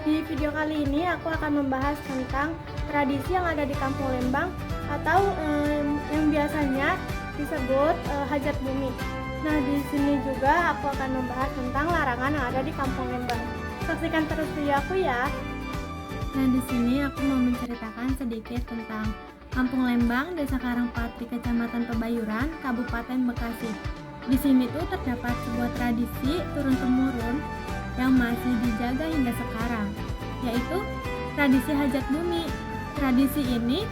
Di video kali ini aku akan membahas tentang tradisi yang ada di Kampung Lembang atau yang biasanya disebut hajat bumi. Nah, di sini juga aku akan membahas tentang larangan yang ada di Kampung Lembang. Saksikan terus video aku ya. Nah, di sini aku mau menceritakan sedikit tentang Kampung Lembang, Desa Karangpatri, Kecamatan Pebayuran, Kabupaten Bekasi. Di sini tuh terdapat sebuah tradisi turun-temurun yang masih dijaga hingga sekarang, yaitu tradisi hajat bumi. Tradisi ini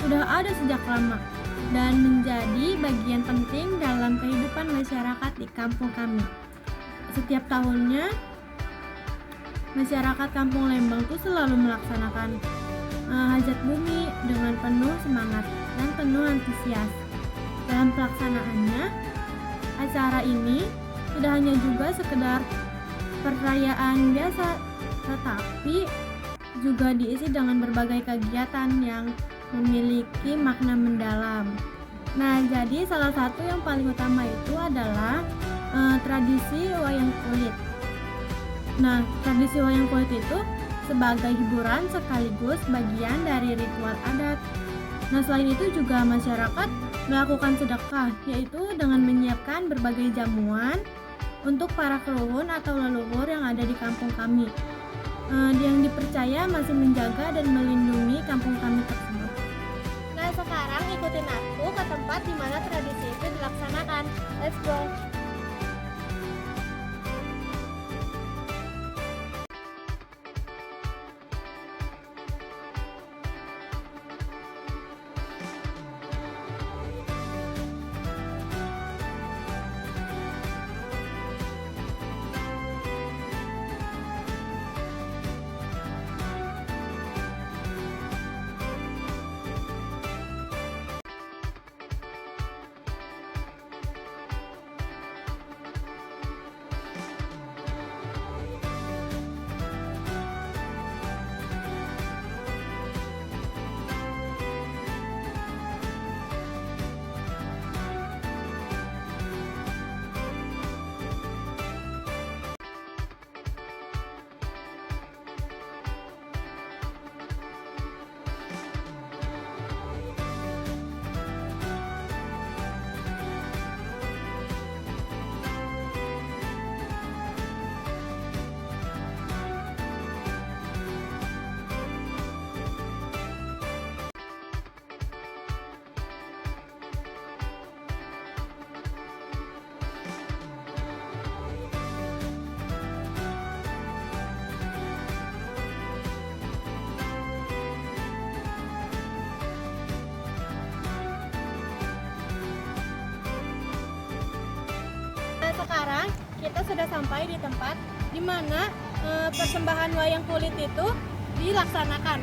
sudah ada sejak lama dan menjadi bagian penting dalam kehidupan masyarakat di kampung kami. Setiap tahunnya, masyarakat Kampung Lembang tuh selalu melaksanakan hajat bumi dengan penuh semangat dan penuh antusias. Dalam pelaksanaannya, acara ini tidak hanya juga sekedar perayaan biasa, tetapi juga diisi dengan berbagai kegiatan yang memiliki makna mendalam. Nah, jadi salah satu yang paling utama itu adalah tradisi wayang kulit. Nah, tradisi wayang kulit itu sebagai hiburan sekaligus bagian dari ritual adat. Nah, selain itu juga masyarakat melakukan sedekah, yaitu dengan menyiapkan berbagai jamuan untuk para keruhun atau leluhur yang ada di kampung kami, yang dipercaya masih menjaga dan melindungi kampung kami tersebut. Nah, sekarang ikutin aku ke tempat di mana tradisi itu dilaksanakan. Let's go! Sekarang kita sudah sampai di tempat di mana persembahan wayang kulit itu dilaksanakan.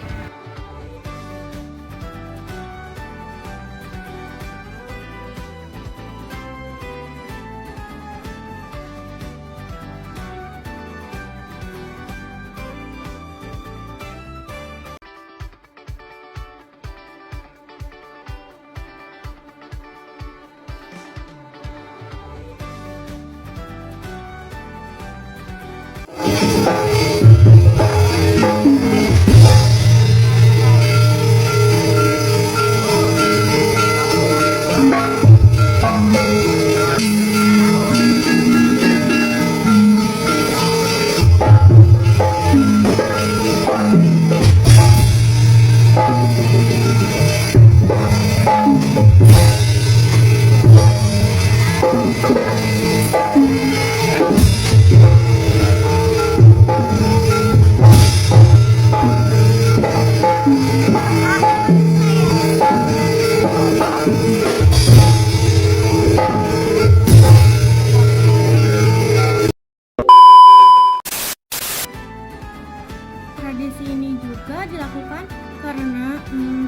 Tradisi ini juga dilakukan karena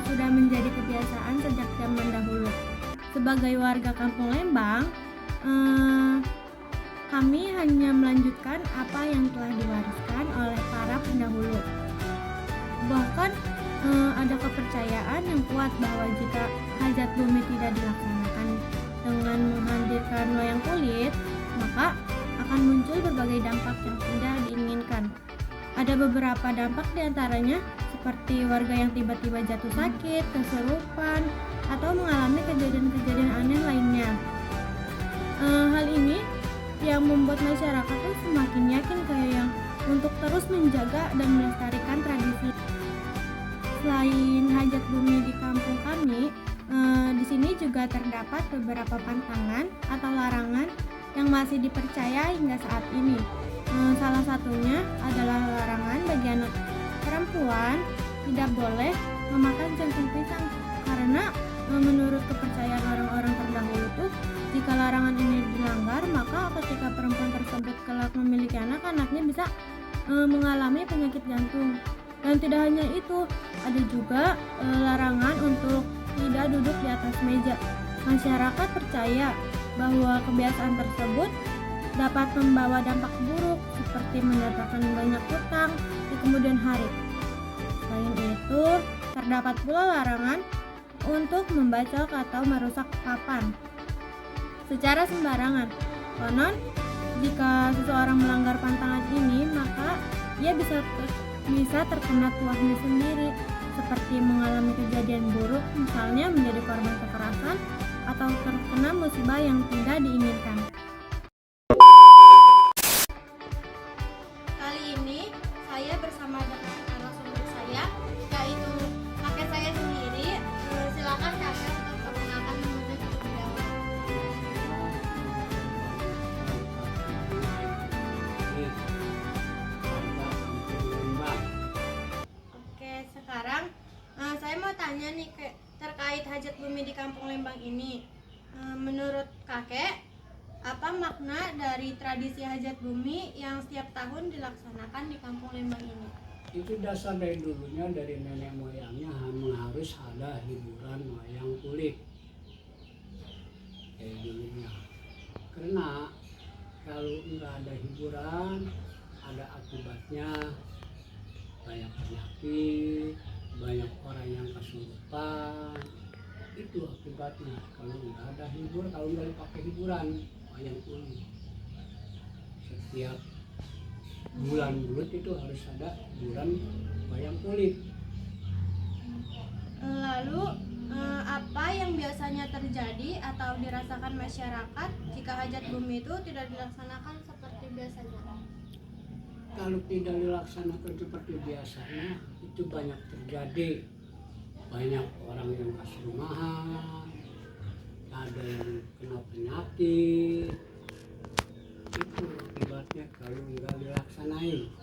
sudah menjadi kebiasaan sejak zaman dahulu. Sebagai warga Kampung Lembang, kami hanya melanjutkan apa yang telah diwariskan oleh para pendahulu. Bahkan ada kepercayaan yang kuat bahwa jika hajat bumi tidak dilaksanakan dengan menghadirkan wayang kulit, maka akan muncul berbagai dampak yang tidak diinginkan. Ada beberapa dampak diantaranya seperti warga yang tiba-tiba jatuh sakit, kesurupan, atau mengalami kejadian-kejadian aneh lainnya. Hal ini yang membuat masyarakat tuh semakin yakin kayak untuk terus menjaga dan melestarikan tradisi. Selain hajat bumi di kampung kami, di sini juga terdapat beberapa pantangan atau larangan yang masih dipercaya hingga saat ini. Salah satunya adalah larangan bagi anak perempuan tidak boleh memakan jantung pisang karena menurut kepercayaan orang-orang terdahulu tuh jika larangan ini dilanggar maka ketika perempuan tersebut kelak memiliki anak, anaknya bisa mengalami penyakit jantung. Dan tidak hanya itu, ada juga larangan untuk tidak duduk di atas meja. Masyarakat percaya bahwa kebiasaan tersebut dapat membawa dampak buruk seperti mendatangkan banyak hutang di kemudian hari. Selain itu, terdapat pula larangan untuk membacok atau merusak papan secara sembarangan. Konon, jika seseorang melanggar pantangan ini, maka ia bisa terkena tuahnya sendiri, seperti mengalami kejadian buruk, misalnya menjadi korban kekerasan atau terkena musibah yang tidak diinginkan. Kali ini saya bersama dengan narasumber saya, yaitu kakek saya sendiri. Silakan kakek untuk perkenalkan namanya terlebih dahulu. Oke, sekarang saya mau tanya nih terkait hajat bumi di Kampung Lembang ini. Menurut kakek, apa makna dari tradisi hajat bumi yang setiap tahun dilaksanakan di Kampung Lembang ini? Itu dasar dari dulunya, dari nenek moyangnya harus ada hiburan wayang kulit dari dulunya. Karena kalau nggak ada hiburan, ada akibatnya banyak penyakit, banyak orang yang kesurupan. Itu akibatnya kalau nggak ada hiburan, kalau nggak dipakai hiburan wayang kulit. Setiap bulan bulat itu harus ada hiburan wayang kulit. Lalu apa yang biasanya terjadi atau dirasakan masyarakat jika hajat bumi itu tidak dilaksanakan seperti biasanya? Kalau tidak dilaksanakan seperti biasanya, itu banyak terjadi. Banyak orang yang kesurupan, ada yang kena penyakit. Itu akibatnya kalau nggak dilaksanain.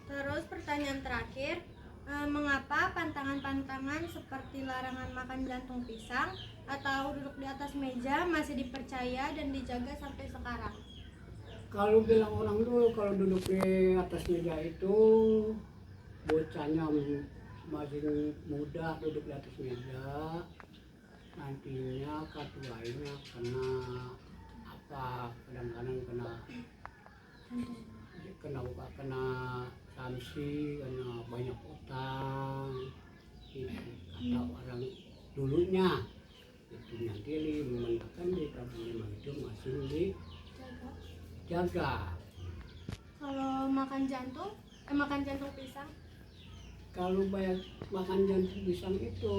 Terus pertanyaan terakhir, mengapa pantangan-pantangan seperti larangan makan jantung pisang atau duduk di atas meja masih dipercaya dan dijaga sampai sekarang? Kalau bilang orang dulu, kalau duduk di atas meja itu bocahnya masih muda duduk di atas meja, nantinya katuainya kena apa, kadang-kadang kena sanksi, kena banyak utang. Itu kata orang dulunya. Itu nanti menandakan di Kampung Lembang itu masih dijaga. Kalau makan jantung pisang? Kalau banyak makan jantung pisang itu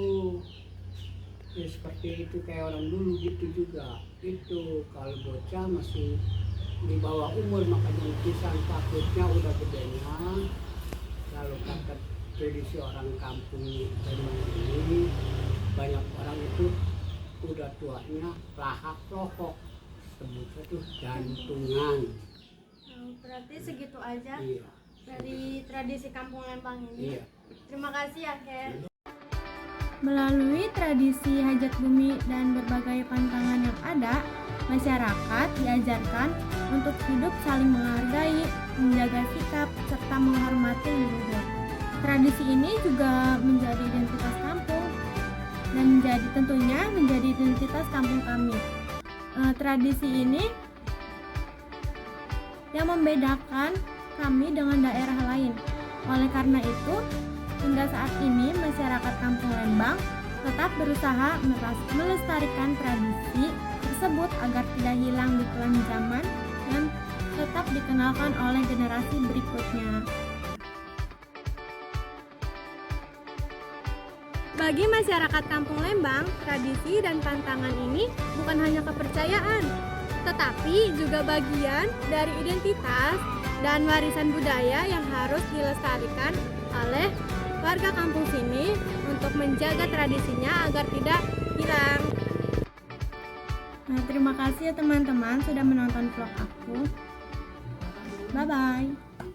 ya seperti itu kayak orang dulu gitu juga. Itu kalau bocah masih di bawah umur makan jantung pisang, takutnya udah gedenya. Kalau kata tradisi orang kampung Lembang ini, banyak orang itu udah tuanya lahap rokok, sebutnya tuh jantungan. Berarti segitu aja. Iya. Dari tradisi Kampung Lembang ini. Iya. Terima kasih ya, Ken. Melalui tradisi hajat bumi dan berbagai pantangan yang ada, masyarakat diajarkan untuk hidup saling menghargai, menjaga sikap, serta menghormati leluhur. Tradisi ini juga menjadi identitas kampung dan tentunya menjadi identitas kampung kami. Tradisi ini yang membedakan kami dengan daerah lain. Oleh karena itu, hingga saat ini masyarakat Kampung Lembang tetap berusaha melestarikan tradisi tersebut agar tidak hilang di telan zaman dan tetap dikenalkan oleh generasi berikutnya. Bagi masyarakat Kampung Lembang, tradisi dan pantangan ini bukan hanya kepercayaan, tetapi juga bagian dari identitas dan warisan budaya yang harus dilestarikan oleh warga kampung sini untuk menjaga tradisinya agar tidak hilang. Nah, terima kasih ya teman-teman sudah menonton vlog aku. Bye-bye.